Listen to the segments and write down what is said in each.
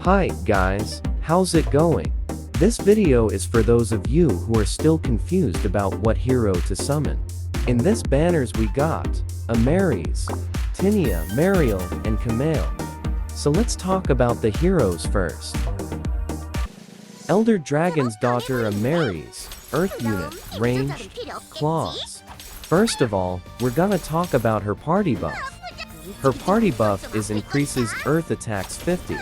Hi guys, how's it going? This video is for those of you who are still confused about what hero to summon. In this banners we got Ameris, Tinia, Mayreel, and Kamael. So let's talk about the heroes first. Elder Dragon's daughter Ameris, Earth unit, ranged, claws. First of all, we're gonna talk about her party buff. Her party buff is increases Earth attacks 50.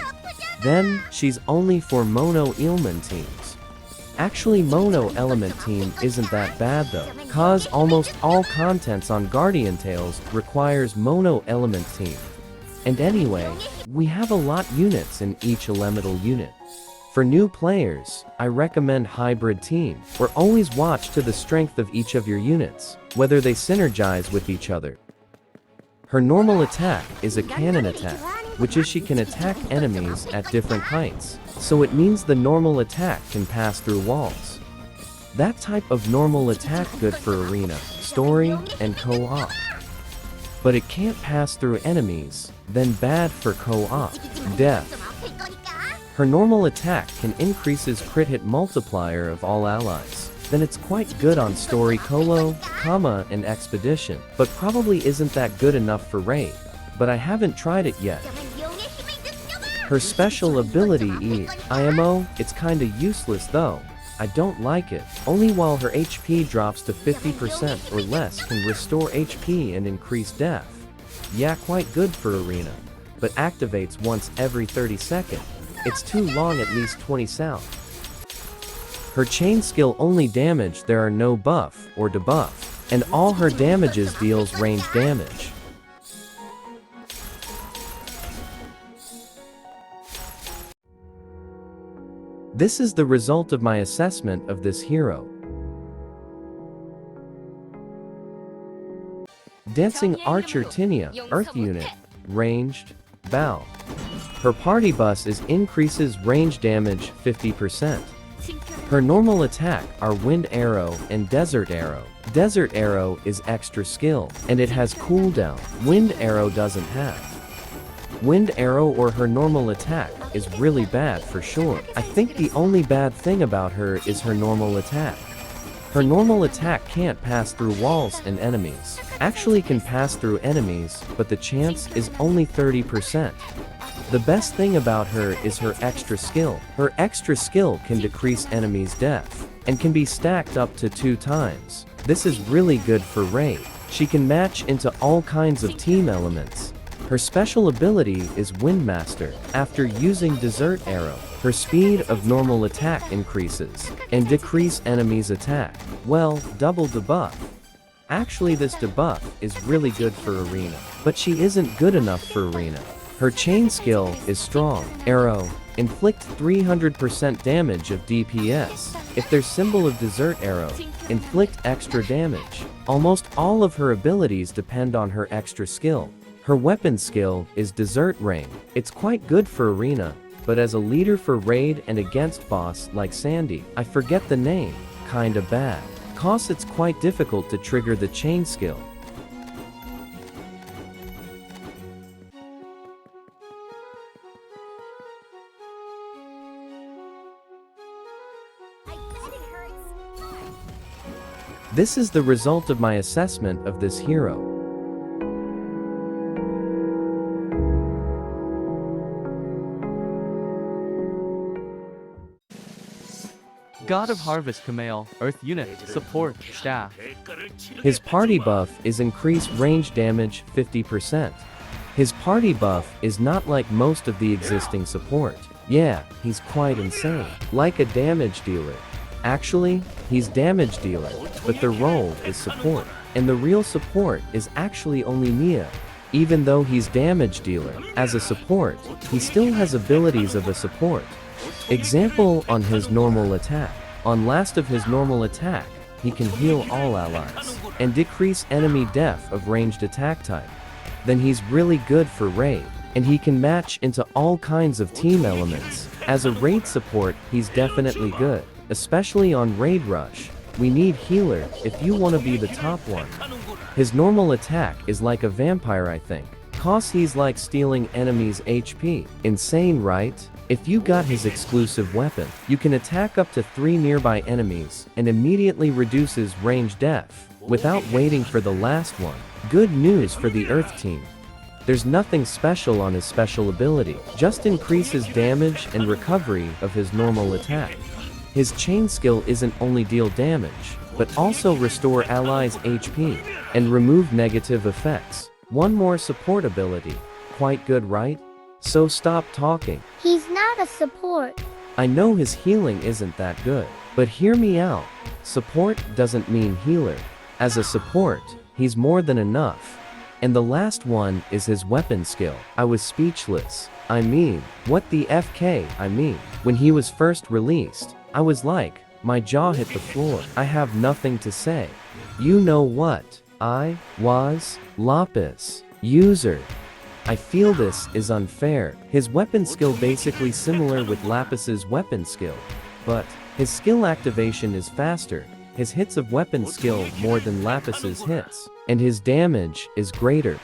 Then, she's only for mono element teams. Actually mono element team isn't that bad though, cause almost all contents on Guardian Tales requires mono element team. And anyway, we have a lot units in each elemental unit. For new players, I recommend hybrid team, or always watch to the strength of each of your units, whether they synergize with each other. Her normal attack is a cannon attack, which is she can attack enemies at different heights, so it means the normal attack can pass through walls. That type of normal attack good for arena, story, and co-op. But it can't pass through enemies, then bad for co-op, death. Her normal attack can increases crit hit multiplier of all allies. Then it's quite good on story colo, comma, and expedition, but probably isn't that good enough for raid. But I haven't tried it yet. Her special ability IMO, it's kinda useless though. I don't like it. Only while her HP drops to 50% or less can restore HP and increase death. Yeah, quite good for arena, but activates once every 30 seconds. It's too long, at least 20 sound. Her chain skill only damage, there are no buff or debuff, and all her damages deals range damage. This is the result of my assessment of this hero. Dancing Archer Tinia, Earth unit, ranged, bow. Her party bus is increases range damage 50%. Her normal attack are Wind Arrow and Desert Arrow. Desert Arrow is extra skill, and it has cooldown. Wind Arrow doesn't have. Wind Arrow or her normal attack is really bad for sure. I think the only bad thing about her is her normal attack. Her normal attack can't pass through walls and enemies. Actually can pass through enemies, but the chance is only 30%. The best thing about her is her extra skill. Her extra skill can decrease enemies' death, and can be stacked up to 2 times. This is really good for raid. She can match into all kinds of team elements. Her special ability is Windmaster. After using Desert Arrow, her speed of normal attack increases, and decrease enemies' attack. Well, double debuff. Actually this debuff is really good for arena, but she isn't good enough for arena. Her chain skill is strong. Arrow, inflict 300% damage of DPS. If there's symbol of Desert Arrow, inflict extra damage. Almost all of her abilities depend on her extra skill. Her weapon skill is Desert Ring. It's quite good for arena, but as a leader for raid and against boss like Sandy, I forget the name, kinda bad. Cause it's quite difficult to trigger the chain skill. This is the result of my assessment of this hero. God of Harvest Kamael, Earth unit, support, staff. His party buff is increased range damage 50%. His party buff is not like most of the existing support. Yeah, he's quite insane. Like a damage dealer. Actually, he's damage dealer, but the role is support. And the real support is actually only Mia. Even though he's damage dealer, as a support, he still has abilities of a support. Example on his normal attack. On last of his normal attack, he can heal all allies, and decrease enemy death of ranged attack type. Then he's really good for raid, and he can match into all kinds of team elements. As a raid support, he's definitely good, especially on raid rush. We need healer if you want to be the top one. His normal attack is like a vampire, I think. Cause he's like stealing enemies' HP. Insane, right? If you got his exclusive weapon, you can attack up to 3 nearby enemies and immediately reduces range def without waiting for the last one. Good news for the Earth team. There's nothing special on his special ability, just increases damage and recovery of his normal attack. His chain skill isn't only deal damage, but also restore allies' HP and remove negative effects. One more support ability. Quite good, right? So stop talking. He's not a support. I know his healing isn't that good, but hear me out. Support doesn't mean healer. As a support, he's more than enough. And the last one is his weapon skill. I was speechless. I mean, what the FK? When he was first released, I was like, my jaw hit the floor. I have nothing to say. You know what? I was Lapis user. I feel this is unfair. His weapon skill basically similar with Lapis's weapon skill, but his skill activation is faster. His hits of weapon skill more than Lapis's hits, and his damage is greater.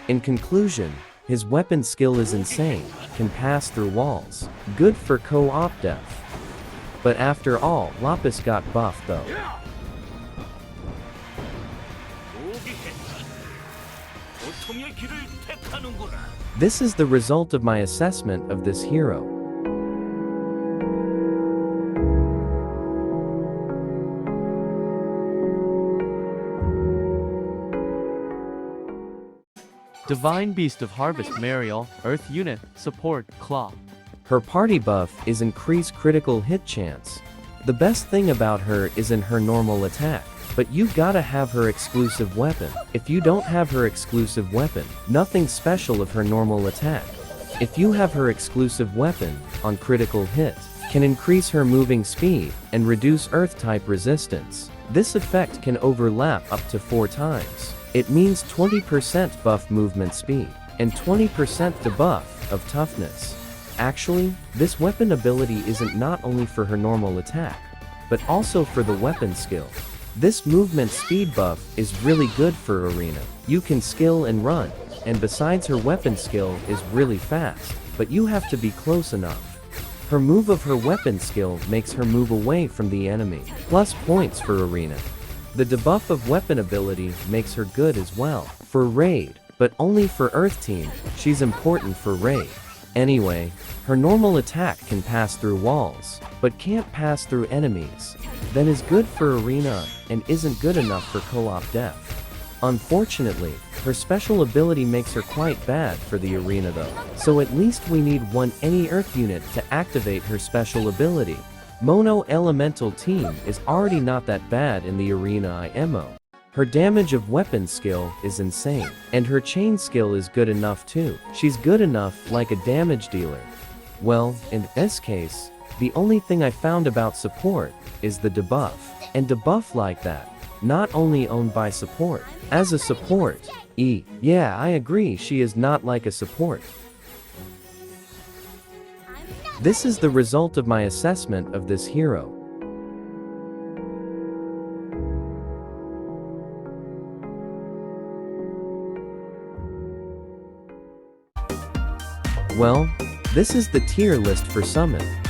In conclusion, his weapon skill is insane, can pass through walls, good for co-op def. But after all, Lapis got buffed though. This is the result of my assessment of this hero. Divine Beast of Harvest Mayreel, Earth Unit, Support, Claw. Her party buff is increased critical hit chance. The best thing about her isn't her normal attack, but you gotta have her exclusive weapon. If you don't have her exclusive weapon, nothing special of her normal attack. If you have her exclusive weapon, on critical hit, can increase her moving speed and reduce earth type resistance. This effect can overlap up to 4 times. It means 20% buff movement speed, and 20% debuff of toughness. Actually, this weapon ability isn't not only for her normal attack, but also for the weapon skill. This movement speed buff is really good for arena. You can skill and run, and besides her weapon skill is really fast, but you have to be close enough. Her move of her weapon skill makes her move away from the enemy, plus points for arena. The debuff of weapon ability makes her good as well, for raid, but only for Earth team, she's important for raid. Anyway, her normal attack can pass through walls, but can't pass through enemies, then is good for arena, and isn't good enough for co-op def. Unfortunately, her special ability makes her quite bad for the arena though, so at least we need any Earth unit to activate her special ability. Mono Elemental team is already not that bad in the arena IMO. Her damage of weapon skill is insane, and her chain skill is good enough too. She's good enough like a damage dealer. Well, in this case, the only thing I found about support is the debuff, and debuff like that, not only owned by support. As a support, yeah, I agree she is not like a support. This is the result of my assessment of this hero. Well, this is the tier list for Summon.